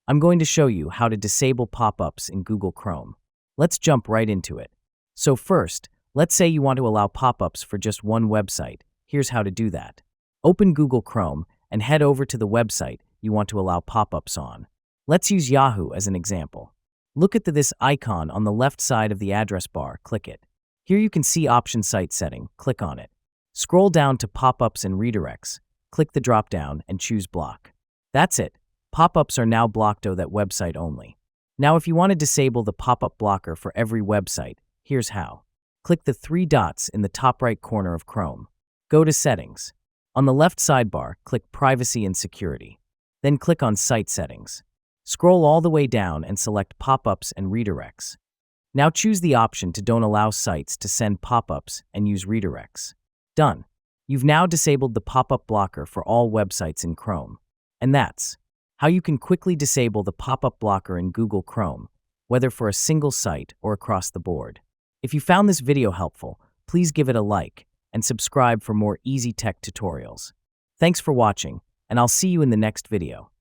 I'm going to show you how to disable pop-ups in Google Chrome. Let's jump right into it. So first, let's say you want to allow pop-ups for just one website. Here's how to do that. Open Google Chrome and head over to the website you want to allow pop-ups on. Let's use Yahoo as an example. Look at this icon on the left side of the address bar. Click it. Here you can see Option Site Setting. Click on it. Scroll down to Pop-ups and Redirects. Click the drop-down and choose Block. That's it. Pop-ups are now blocked to that website only. Now if you want to disable the pop-up blocker for every website, here's how. Click the three dots in the top right corner of Chrome. Go to Settings. On the left sidebar, click Privacy and Security. Then click on Site Settings. Scroll all the way down and select Pop-ups and Redirects. Now choose the option to don't allow sites to send pop-ups and use redirects. Done. You've now disabled the pop-up blocker for all websites in Chrome. And that's how you can quickly disable the pop-up blocker in Google Chrome, whether for a single site or across the board. If you found this video helpful, please give it a like and subscribe for more easy tech tutorials. Thanks for watching, and I'll see you in the next video.